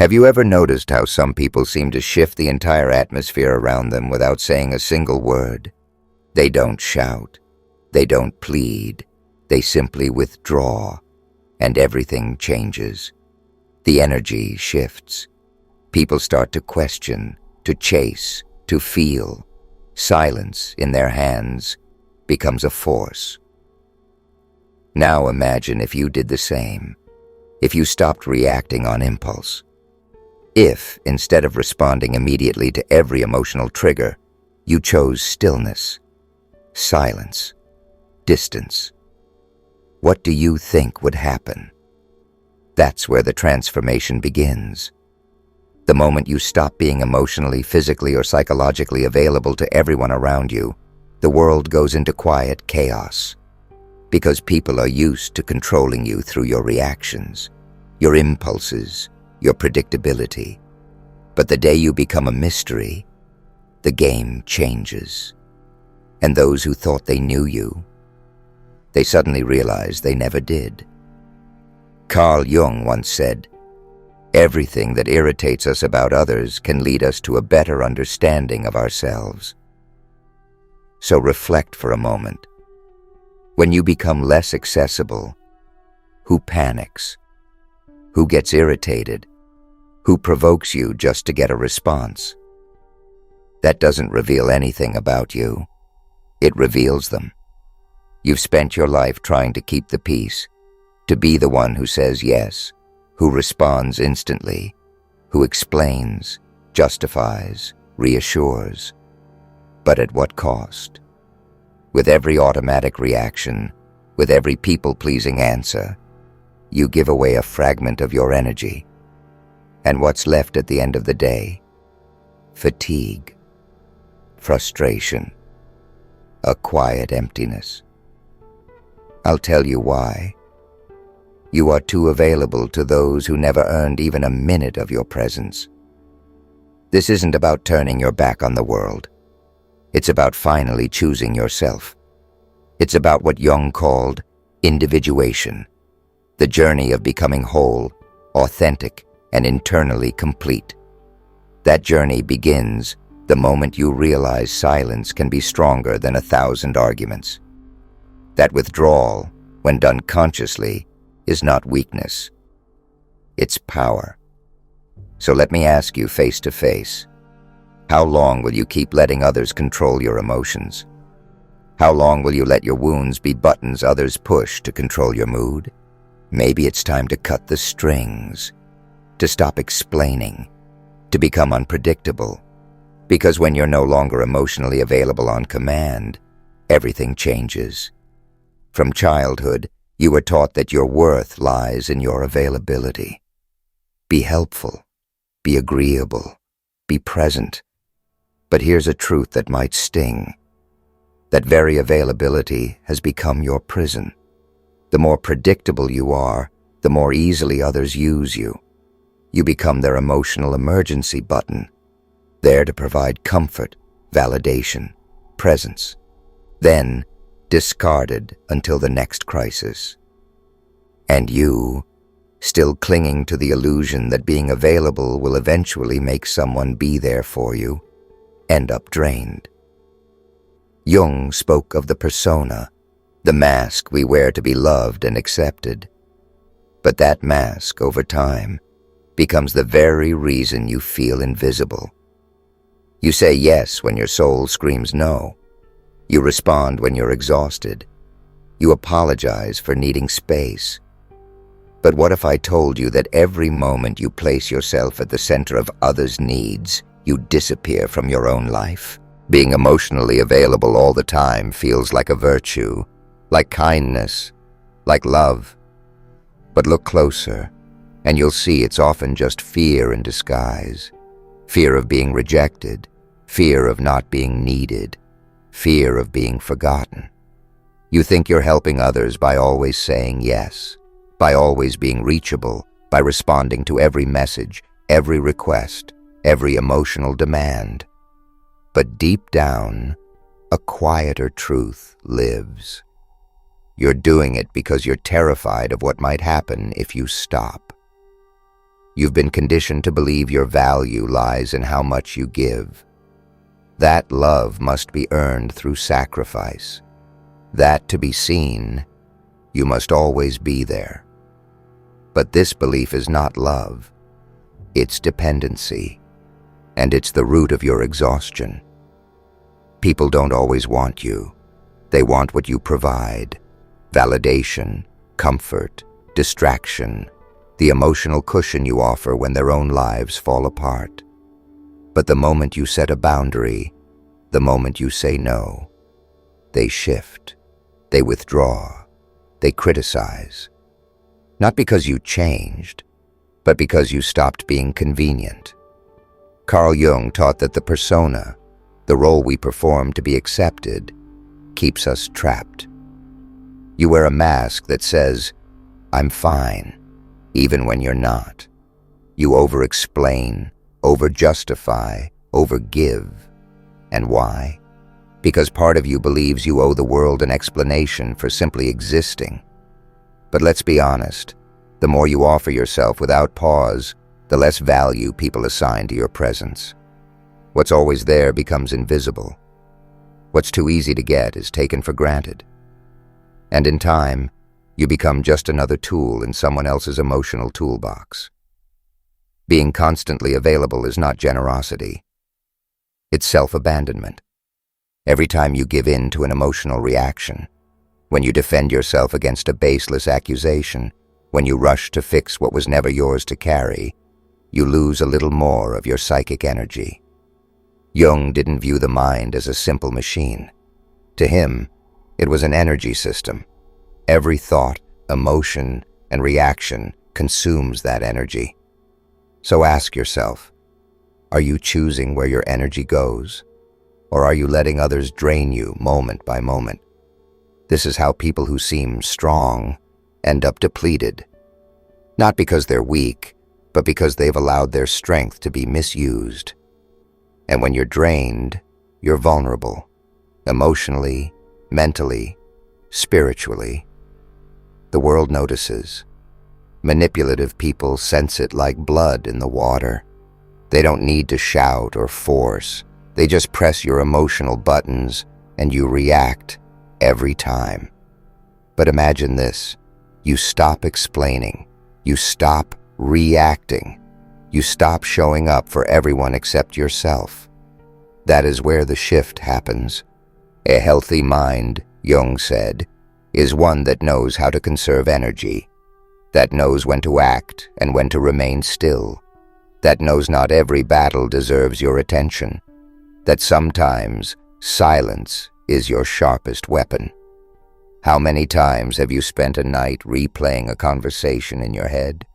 Have you ever noticed how some people seem to shift the entire atmosphere around them without saying a single word? They don't shout. They don't plead. They simply withdraw, and everything changes. The energy shifts. People start to question, to chase, to feel. Silence in their hands becomes a force. Now imagine if you did the same, if you stopped reacting on impulse. If, instead of responding immediately to every emotional trigger, you chose stillness, silence, distance, what do you think would happen? That's where the transformation begins. The moment you stop being emotionally, physically, or psychologically available to everyone around you, the world goes into quiet chaos. Because people are used to controlling you through your reactions, your impulses, your predictability. But the day you become a mystery, the game changes. And those who thought they knew you, they suddenly realize they never did. Carl Jung once said, "Everything that irritates us about others can lead us to a better understanding of ourselves." So reflect for a moment. When you become less accessible, who panics? Who gets irritated? Who provokes you just to get a response? That doesn't reveal anything about you. It reveals them. You've spent your life trying to keep the peace, to be the one who says yes, who responds instantly, who explains, justifies, reassures. But at what cost? With every automatic reaction, with every people-pleasing answer, you give away a fragment of your energy. And what's left at the end of the day? Fatigue, frustration, a quiet emptiness. I'll tell you why. You are too available to those who never earned even a minute of your presence. This isn't about turning your back on the world. It's about finally choosing yourself. It's about what Jung called individuation, the journey of becoming whole, authentic, and internally complete. That journey begins the moment you realize silence can be stronger than 1,000 arguments. That withdrawal, when done consciously, is not weakness. It's power. So let me ask you face to face, how long will you keep letting others control your emotions? How long will you let your wounds be buttons others push to control your mood? Maybe it's time to cut the strings, to stop explaining, to become unpredictable. Because when you're no longer emotionally available on command, everything changes. From childhood, you were taught that your worth lies in your availability. Be helpful, be agreeable, be present. But here's a truth that might sting. That very availability has become your prison. The more predictable you are, the more easily others use you. You become their emotional emergency button, there to provide comfort, validation, presence. Then, discarded until the next crisis. And you, still clinging to the illusion that being available will eventually make someone be there for you, end up drained. Jung spoke of the persona, the mask we wear to be loved and accepted. But that mask, over time, becomes the very reason you feel invisible. You say yes when your soul screams no. You respond when you're exhausted. You apologize for needing space. But what if I told you that every moment you place yourself at the center of others' needs, you disappear from your own life? Being emotionally available all the time feels like a virtue, like kindness, like love. But look closer, and you'll see it's often just fear in disguise. Fear of being rejected, fear of not being needed, fear of being forgotten. You think you're helping others by always saying yes, by always being reachable, by responding to every message, every request, every emotional demand. But deep down, a quieter truth lives. You're doing it because you're terrified of what might happen if you stop. You've been conditioned to believe your value lies in how much you give. That love must be earned through sacrifice. That to be seen, you must always be there. But this belief is not love. It's dependency, and it's the root of your exhaustion. People don't always want you. They want what you provide: validation, comfort, distraction, the emotional cushion you offer when their own lives fall apart. But the moment you set a boundary, the moment you say no, they shift, they withdraw, they criticize. Not because you changed, but because you stopped being convenient. Carl Jung taught that the persona, the role we perform to be accepted, keeps us trapped. You wear a mask that says, "I'm fine," even when you're not. You over-explain, over-justify, over-give. And why? Because part of you believes you owe the world an explanation for simply existing. But let's be honest, the more you offer yourself without pause, the less value people assign to your presence. What's always there becomes invisible. What's too easy to get is taken for granted. And in time, you become just another tool in someone else's emotional toolbox. Being constantly available is not generosity. It's self-abandonment. Every time you give in to an emotional reaction, when you defend yourself against a baseless accusation, when you rush to fix what was never yours to carry, you lose a little more of your psychic energy. Jung didn't view the mind as a simple machine. To him, it was an energy system. Every thought, emotion, and reaction consumes that energy. So ask yourself, are you choosing where your energy goes? Or are you letting others drain you moment by moment? This is how people who seem strong end up depleted. Not because they're weak, but because they've allowed their strength to be misused. And when you're drained, you're vulnerable, emotionally, mentally, spiritually. The world notices. Manipulative people sense it like blood in the water. They don't need to shout or force. They just press your emotional buttons and you react every time. But imagine this. You stop explaining. You stop reacting. You stop showing up for everyone except yourself. That is where the shift happens. A healthy mind, Jung said, is one that knows how to conserve energy, that knows when to act and when to remain still, that knows not every battle deserves your attention, that sometimes silence is your sharpest weapon. How many times have you spent a night replaying a conversation in your head,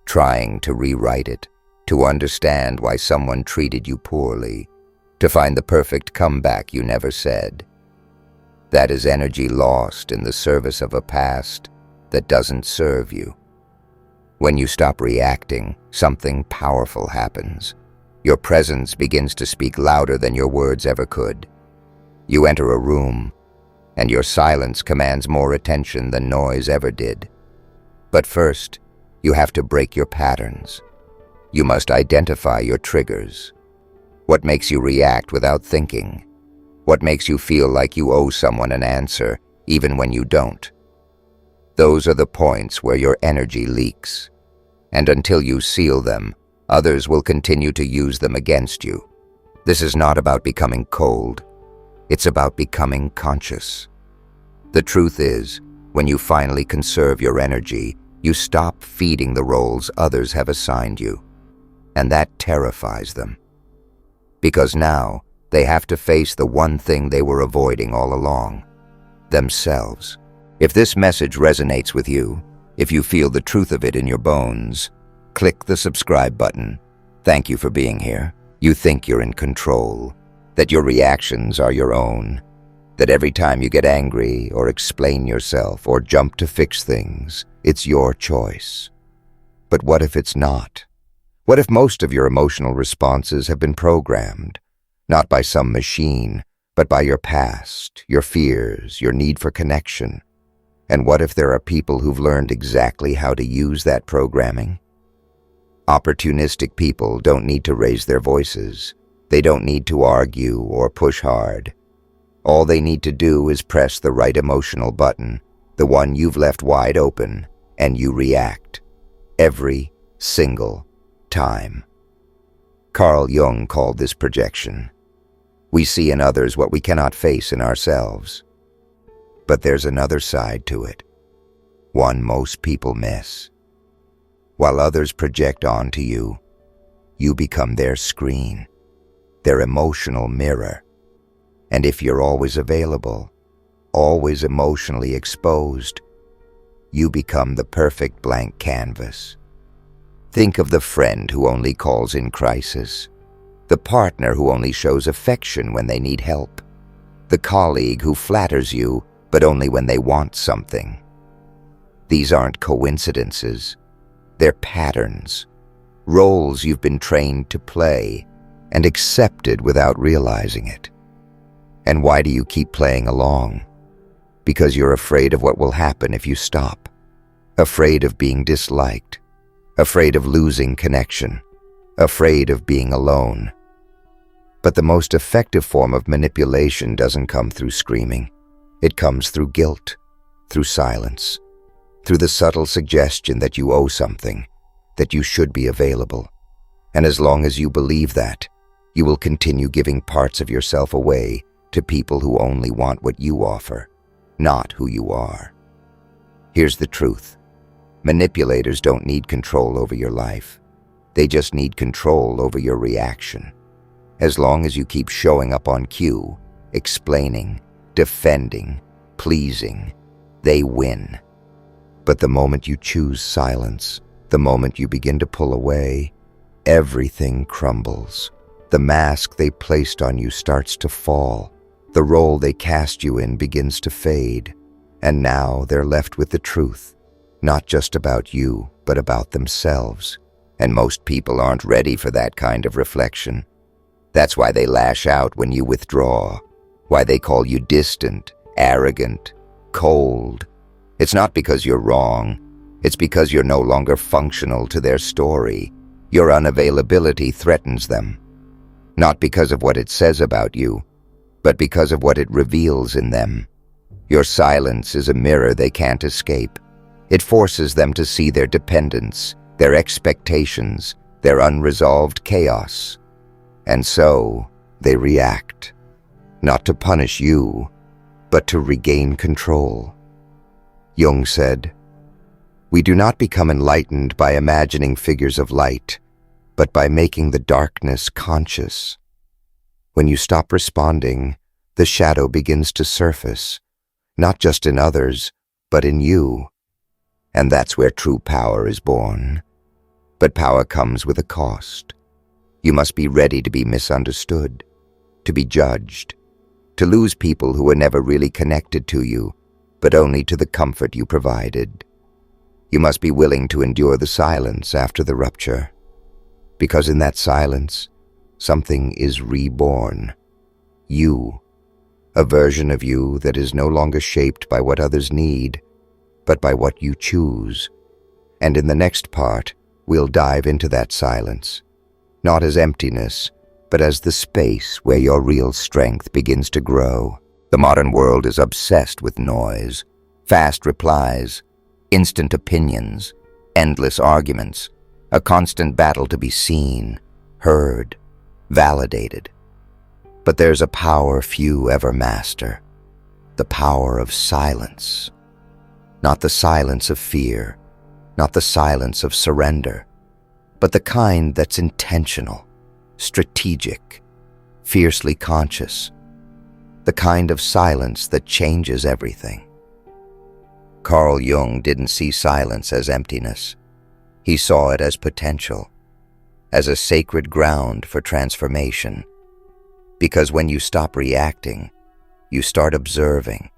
trying to rewrite it, to understand why someone treated you poorly, to find the perfect comeback you never said? That is energy lost in the service of a past that doesn't serve you. When you stop reacting, something powerful happens. Your presence begins to speak louder than your words ever could. You enter a room, and your silence commands more attention than noise ever did. But first, you have to break your patterns. You must identify your triggers. What makes you react without thinking? What makes you feel like you owe someone an answer, even when you don't? Those are the points where your energy leaks. And until you seal them, others will continue to use them against you. This is not about becoming cold. It's about becoming conscious. The truth is, when you finally conserve your energy, you stop feeding the roles others have assigned you. And that terrifies them. Because now, they have to face the one thing they were avoiding all along: themselves. If this message resonates with you, if you feel the truth of it in your bones, click the subscribe button. Thank you for being here. You think you're in control, that your reactions are your own, that every time you get angry or explain yourself or jump to fix things, it's your choice. But what if it's not? What if most of your emotional responses have been programmed, not by some machine, but by your past, your fears, your need for connection? And what if there are people who've learned exactly how to use that programming? Opportunistic people don't need to raise their voices. They don't need to argue or push hard. All they need to do is press the right emotional button, the one you've left wide open, and you react. Every single time. Carl Jung called this projection. We see in others what we cannot face in ourselves. But there's another side to it, one most people miss. While others project onto you, you become their screen, their emotional mirror. And if you're always available, always emotionally exposed, you become the perfect blank canvas. Think of the friend who only calls in crisis, the partner who only shows affection when they need help, the colleague who flatters you but only when they want something. These aren't coincidences. They're patterns, roles you've been trained to play and accepted without realizing it. And why do you keep playing along? Because you're afraid of what will happen if you stop, afraid of being disliked, afraid of losing connection, afraid of being alone. But the most effective form of manipulation doesn't come through screaming. It comes through guilt, through silence, through the subtle suggestion that you owe something, that you should be available. And as long as you believe that, you will continue giving parts of yourself away to people who only want what you offer, not who you are. Here's the truth. Manipulators don't need control over your life. They just need control over your reaction. As long as you keep showing up on cue, explaining, defending, pleasing, they win. But the moment you choose silence, the moment you begin to pull away, everything crumbles. The mask they placed on you starts to fall. The role they cast you in begins to fade. And now they're left with the truth, not just about you, but about themselves. And most people aren't ready for that kind of reflection. That's why they lash out when you withdraw, why they call you distant, arrogant, cold. It's not because you're wrong. It's because you're no longer functional to their story. Your unavailability threatens them. Not because of what it says about you, but because of what it reveals in them. Your silence is a mirror they can't escape. It forces them to see their dependence, their expectations, their unresolved chaos. And so, they react. Not to punish you, but to regain control. Jung said, "We do not become enlightened by imagining figures of light, but by making the darkness conscious. When you stop responding, the shadow begins to surface, not just in others, but in you. And that's where true power is born. But power comes with a cost. You must be ready to be misunderstood, to be judged, to lose people who were never really connected to you, but only to the comfort you provided. You must be willing to endure the silence after the rupture, because in that silence, something is reborn. You, a version of you that is no longer shaped by what others need, but by what you choose. And in the next part, we'll dive into that silence, not as emptiness, but as the space where your real strength begins to grow. The modern world is obsessed with noise, fast replies, instant opinions, endless arguments, a constant battle to be seen, heard, validated. But there's a power few ever master, the power of silence. Not the silence of fear, not the silence of surrender, but the kind that's intentional, strategic, fiercely conscious, the kind of silence that changes everything. Carl Jung didn't see silence as emptiness. He saw it as potential, as a sacred ground for transformation. Because when you stop reacting, you start observing.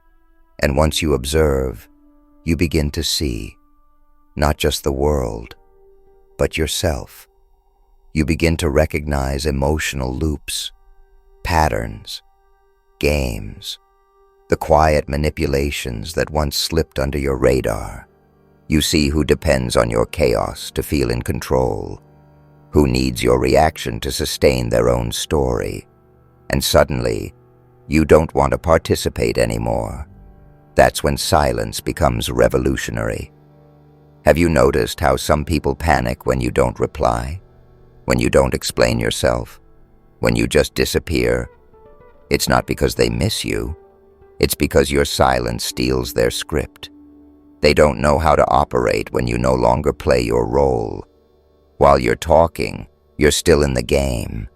And once you observe, you begin to see not just the world, but yourself. You begin to recognize emotional loops, patterns, games, the quiet manipulations that once slipped under your radar. You see who depends on your chaos to feel in control, who needs your reaction to sustain their own story. And suddenly, you don't want to participate anymore. That's when silence becomes revolutionary. Have you noticed how some people panic when you don't reply? When you don't explain yourself? When you just disappear? It's not because they miss you. It's because your silence steals their script. They don't know how to operate when you no longer play your role. While you're talking, you're still in the game.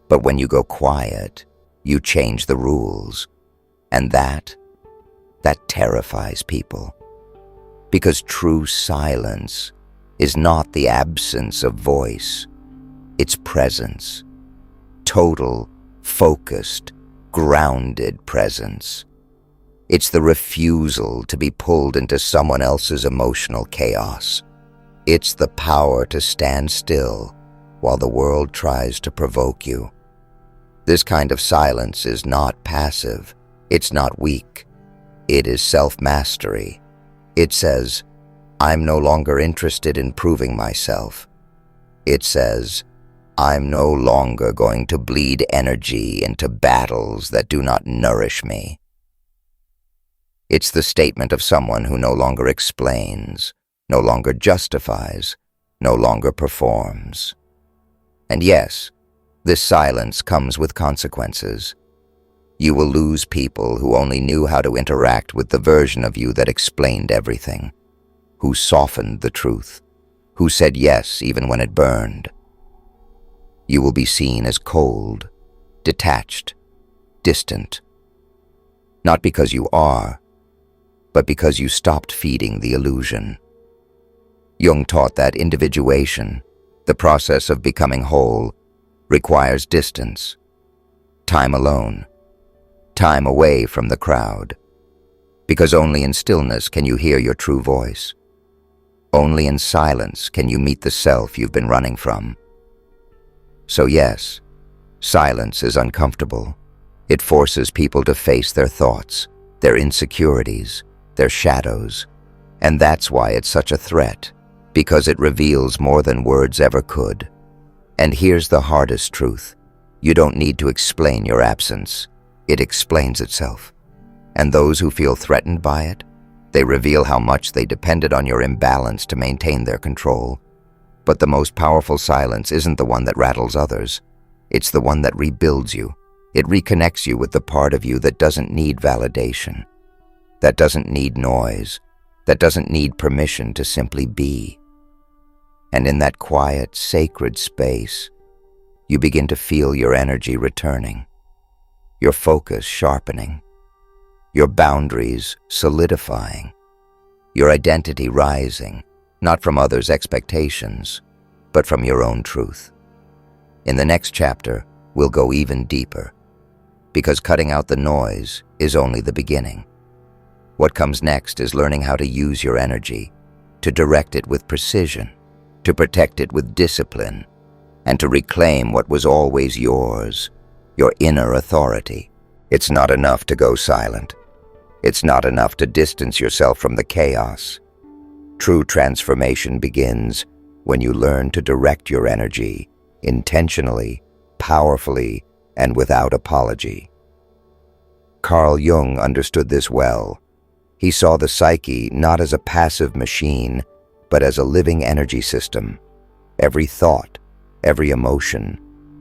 But when you go quiet, you change the rules. And that terrifies people. Because true silence is not the absence of voice. It's presence. Total, focused, grounded presence. It's the refusal to be pulled into someone else's emotional chaos. It's the power to stand still while the world tries to provoke you. This kind of silence is not passive. It's not weak. It is self-mastery. It says, I'm no longer interested in proving myself. It says, I'm no longer going to bleed energy into battles that do not nourish me. It's the statement of someone who no longer explains, no longer justifies, no longer performs. And yes, this silence comes with consequences. You will lose people who only knew how to interact with the version of you that explained everything, who softened the truth, who said yes even when it burned. You will be seen as cold, detached, distant. Not because you are, but because you stopped feeding the illusion. Jung taught that individuation, the process of becoming whole, requires distance, time alone, time away from the crowd. Because only in stillness can you hear your true voice. Only in silence can you meet the self you've been running from. So yes, silence is uncomfortable. It forces people to face their thoughts, their insecurities, their shadows. And that's why it's such a threat, because it reveals more than words ever could. And here's the hardest truth. You don't need to explain your absence. It explains itself. And those who feel threatened by it, they reveal how much they depended on your imbalance to maintain their control. But the most powerful silence isn't the one that rattles others. It's the one that rebuilds you. It reconnects you with the part of you that doesn't need validation, that doesn't need noise, that doesn't need permission to simply be. And in that quiet, sacred space, you begin to feel your energy returning, your focus sharpening, your boundaries solidifying, your identity rising, not from others' expectations, but from your own truth. In the next chapter, we'll go even deeper, because cutting out the noise is only the beginning. What comes next is learning how to use your energy, to direct it with precision, to protect it with discipline, and to reclaim what was always yours, your inner authority. It's not enough to go silent. It's not enough to distance yourself from the chaos. True transformation begins when you learn to direct your energy intentionally, powerfully, and without apology. Carl Jung understood this well. He saw the psyche not as a passive machine, but as a living energy system. Every thought, every emotion,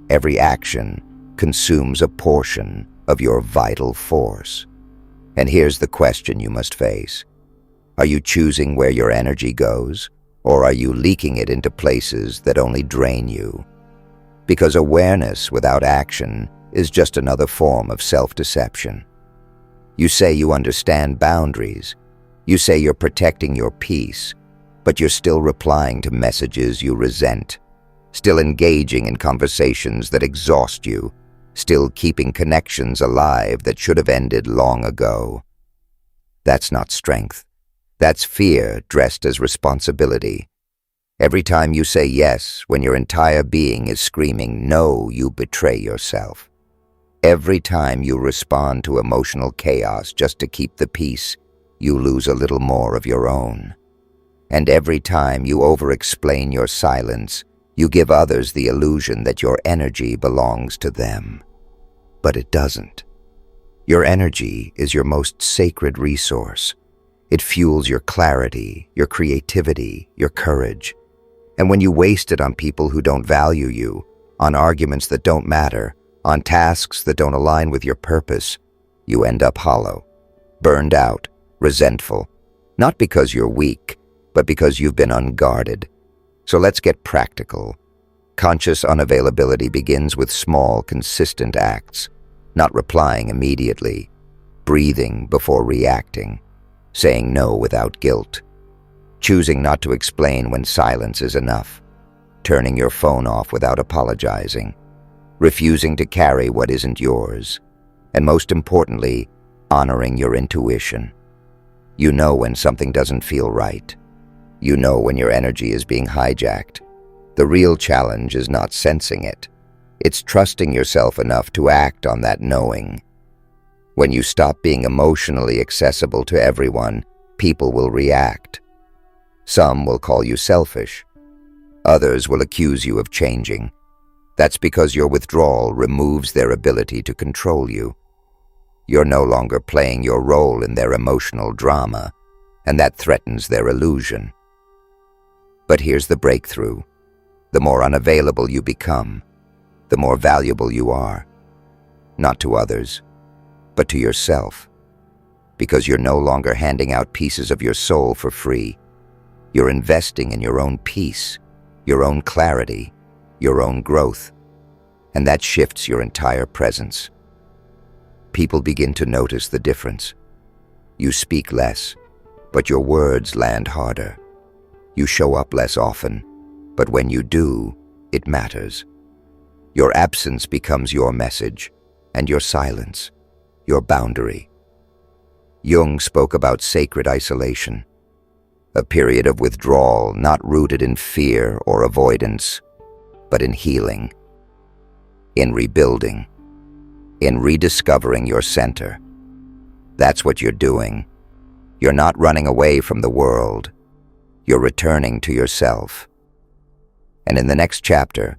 every action consumes a portion of your vital force. And here's the question you must face. Are you choosing where your energy goes, or are you leaking it into places that only drain you? Because awareness without action is just another form of self-deception. You say you understand boundaries. You say you're protecting your peace, but you're still replying to messages you resent, still engaging in conversations that exhaust you, still keeping connections alive that should have ended long ago. That's not strength. That's fear dressed as responsibility. Every time you say yes when your entire being is screaming no, you betray yourself. Every time you respond to emotional chaos just to keep the peace, you lose a little more of your own. And every time you over-explain your silence, You give others the illusion that your energy belongs to them, but it doesn't. Your energy is your most sacred resource. It fuels your clarity, your creativity, your courage. And when you waste it on people who don't value you, on arguments that don't matter, on tasks that don't align with your purpose, you end up hollow, burned out, resentful, not because you're weak, but because you've been unguarded. So let's get practical. Conscious unavailability begins with small, consistent acts, not replying immediately, breathing before reacting, saying no without guilt, choosing not to explain when silence is enough, turning your phone off without apologizing, refusing to carry what isn't yours, and most importantly, honoring your intuition. You know when something doesn't feel right. You know when your energy is being hijacked. The real challenge is not sensing it. It's trusting yourself enough to act on that knowing. When you stop being emotionally accessible to everyone, people will react. Some will call you selfish. Others will accuse you of changing. That's because your withdrawal removes their ability to control you. You're no longer playing your role in their emotional drama, and that threatens their illusion. But here's the breakthrough. The more unavailable you become, the more valuable you are. Not to others, but to yourself. Because you're no longer handing out pieces of your soul for free. You're investing in your own peace, your own clarity, your own growth. And that shifts your entire presence. People begin to notice the difference. You speak less, but your words land harder. You show up less often, but when you do, it matters. Your absence becomes your message, and your silence, your boundary. Jung spoke about sacred isolation, a period of withdrawal not rooted in fear or avoidance, but in healing, in rebuilding, in rediscovering your center. That's what you're doing. You're not running away from the world. You're returning to yourself. And in the next chapter,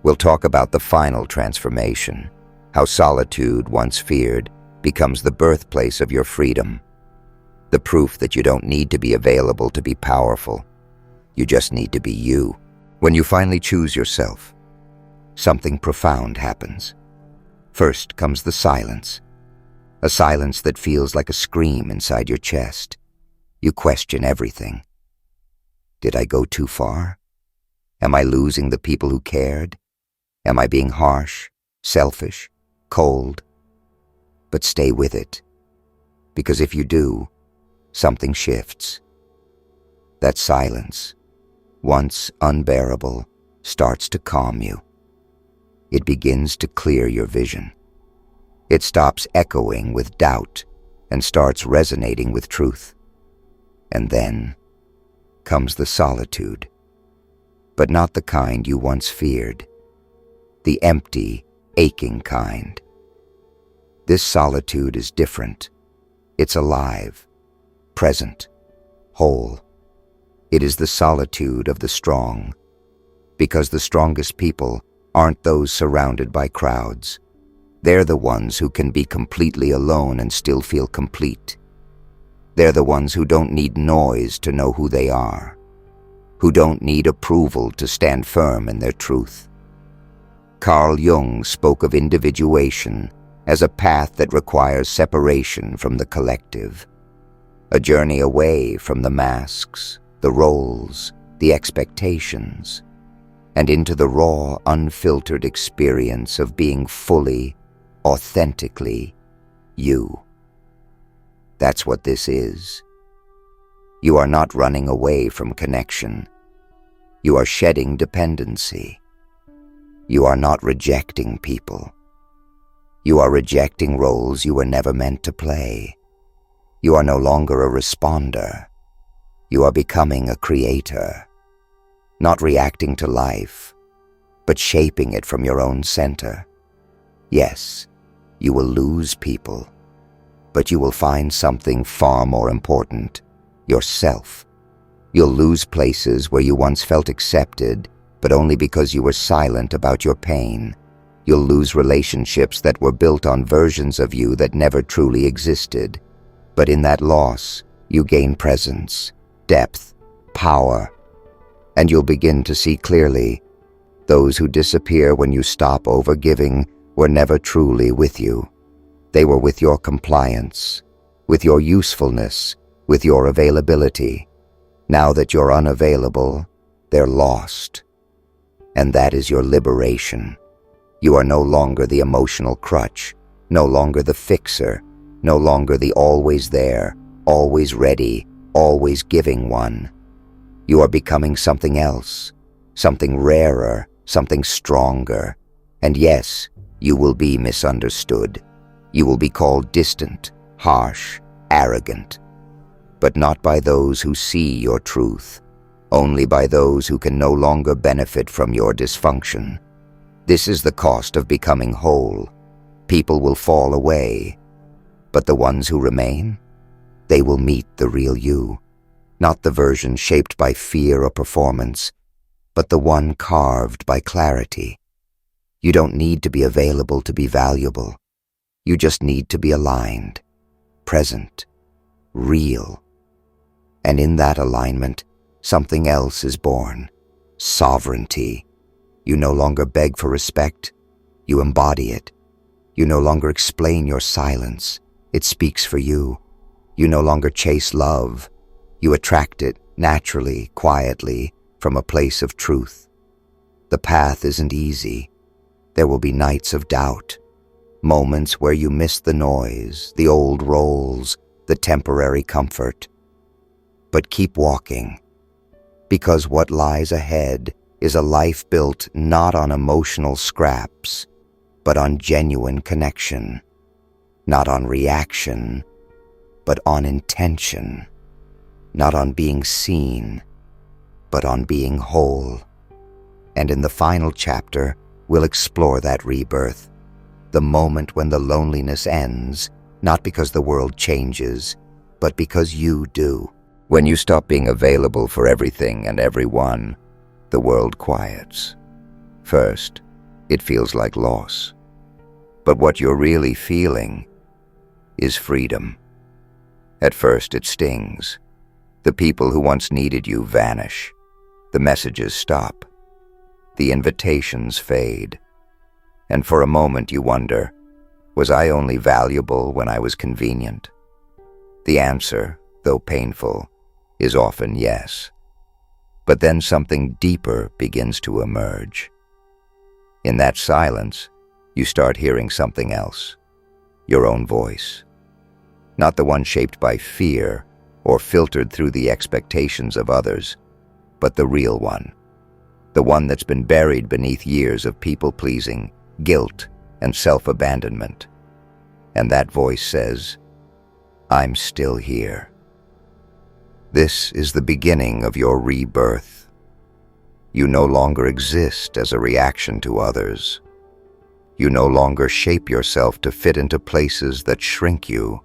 we'll talk about the final transformation, how solitude, once feared, becomes the birthplace of your freedom. The proof that you don't need to be available to be powerful. You just need to be you. When you finally choose yourself, something profound happens. First comes the silence, a silence that feels like a scream inside your chest. You question everything. Did I go too far? Am I losing the people who cared? Am I being harsh, selfish, cold? But stay with it, because if you do, something shifts. That silence, once unbearable, starts to calm you. It begins to clear your vision. It stops echoing with doubt and starts resonating with truth. And then comes the solitude, but not the kind you once feared, the empty, aching kind. This solitude is different. It's alive, present, whole. It is the solitude of the strong, because the strongest people aren't those surrounded by crowds. They're the ones who can be completely alone and still feel complete. They're the ones who don't need noise to know who they are, who don't need approval to stand firm in their truth. Carl Jung spoke of individuation as a path that requires separation from the collective, a journey away from the masks, the roles, the expectations, and into the raw, unfiltered experience of being fully, authentically you. That's what this is. You are not running away from connection. You are shedding dependency. You are not rejecting people. You are rejecting roles you were never meant to play. You are no longer a responder. You are becoming a creator, not reacting to life, but shaping it from your own center. Yes, you will lose people, but you will find something far more important, yourself. You'll lose places where you once felt accepted, but only because you were silent about your pain. You'll lose relationships that were built on versions of you that never truly existed. But in that loss, you gain presence, depth, power, and you'll begin to see clearly. Those who disappear when you stop overgiving were never truly with you. They were with your compliance, with your usefulness, with your availability. Now that you're unavailable, they're lost. And that is your liberation. You are no longer the emotional crutch, no longer the fixer, no longer the always there, always ready, always giving one. You are becoming something else, something rarer, something stronger. And yes, you will be misunderstood. You will be called distant, harsh, arrogant. But not by those who see your truth, only by those who can no longer benefit from your dysfunction. This is the cost of becoming whole. People will fall away, but the ones who remain, they will meet the real you, not the version shaped by fear or performance, but the one carved by clarity. You don't need to be available to be valuable. You just need to be aligned, present, real. And in that alignment, something else is born: sovereignty. You no longer beg for respect, you embody it. You no longer explain your silence, it speaks for you. You no longer chase love, you attract it naturally, quietly, from a place of truth. The path isn't easy. There will be nights of doubt, moments where you miss the noise, the old roles, the temporary comfort. But keep walking, because what lies ahead is a life built not on emotional scraps, but on genuine connection, not on reaction, but on intention, not on being seen, but on being whole. And in the final chapter, we'll explore that rebirth, the moment when the loneliness ends, not because the world changes, but because you do. When you stop being available for everything and everyone, the world quiets. First, it feels like loss. But what you're really feeling is freedom. At first, it stings. The people who once needed you vanish. The messages stop. The invitations fade. And for a moment you wonder, was I only valuable when I was convenient? The answer, though painful, is often yes. But then something deeper begins to emerge. In that silence, you start hearing something else, your own voice. Not the one shaped by fear or filtered through the expectations of others, but the real one. The one that's been buried beneath years of people-pleasing, guilt, and self-abandonment. And that voice says, I'm still here. This is the beginning of your rebirth. You no longer exist as a reaction to others. You no longer shape yourself to fit into places that shrink you.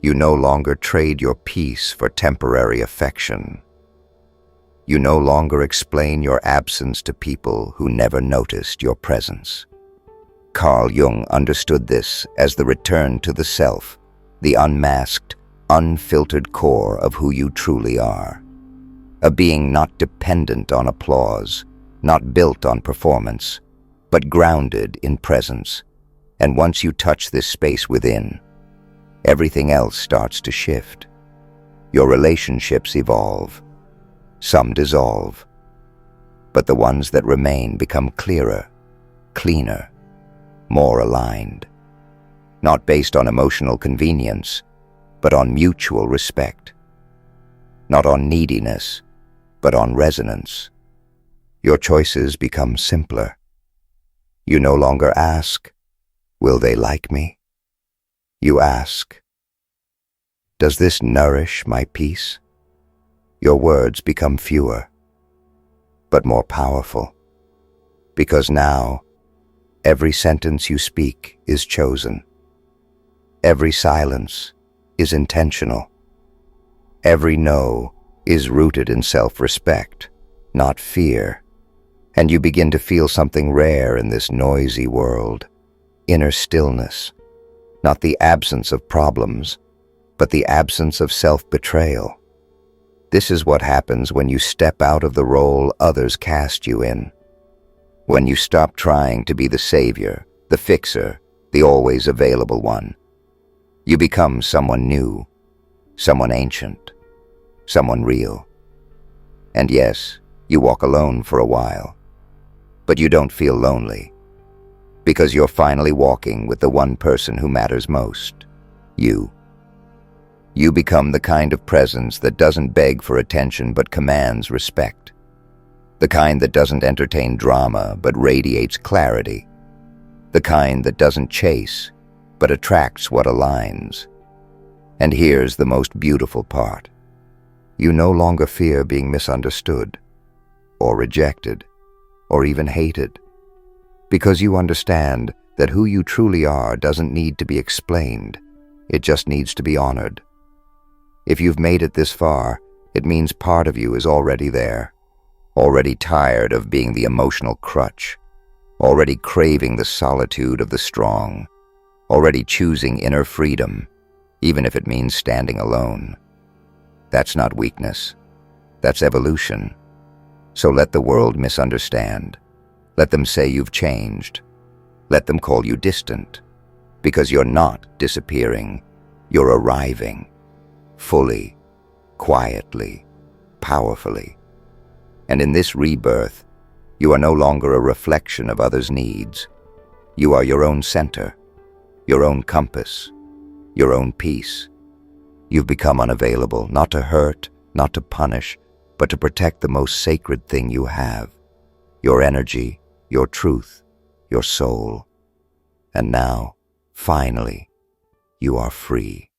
You no longer trade your peace for temporary affection. You no longer explain your absence to people who never noticed your presence. Carl Jung understood this as the return to the self, the unmasked, unfiltered core of who you truly are. A being not dependent on applause, not built on performance, but grounded in presence. And once you touch this space within, everything else starts to shift. Your relationships evolve. Some dissolve. But the ones that remain become clearer, cleaner, more aligned. Not based on emotional convenience, but on mutual respect. Not on neediness, but on resonance. Your choices become simpler. You no longer ask, will they like me? You ask, does this nourish my peace? Your words become fewer, but more powerful. Because now, every sentence you speak is chosen. Every silence is intentional. Every no is rooted in self-respect, not fear. And you begin to feel something rare in this noisy world: inner stillness. Not the absence of problems, but the absence of self-betrayal. This is what happens when you step out of the role others cast you in. When you stop trying to be the savior, the fixer, the always available one. You become someone new, someone ancient, someone real. And yes, you walk alone for a while, but you don't feel lonely, because you're finally walking with the one person who matters most: you. You become the kind of presence that doesn't beg for attention but commands respect. The kind that doesn't entertain drama but radiates clarity. The kind that doesn't chase but attracts what aligns. And here's the most beautiful part: you no longer fear being misunderstood, or rejected, or even hated, because you understand that who you truly are doesn't need to be explained, it just needs to be honored. If you've made it this far, it means part of you is already there, already tired of being the emotional crutch, already craving the solitude of the strong, already choosing inner freedom, even if it means standing alone. That's not weakness, that's evolution. So let the world misunderstand. Let them say you've changed. Let them call you distant, because you're not disappearing, you're arriving, fully, quietly, powerfully. And in this rebirth, you are no longer a reflection of others' needs. You are your own center, your own compass, your own peace. You've become unavailable, not to hurt, not to punish, but to protect the most sacred thing you have: your energy, your truth, your soul. And now, finally, you are free.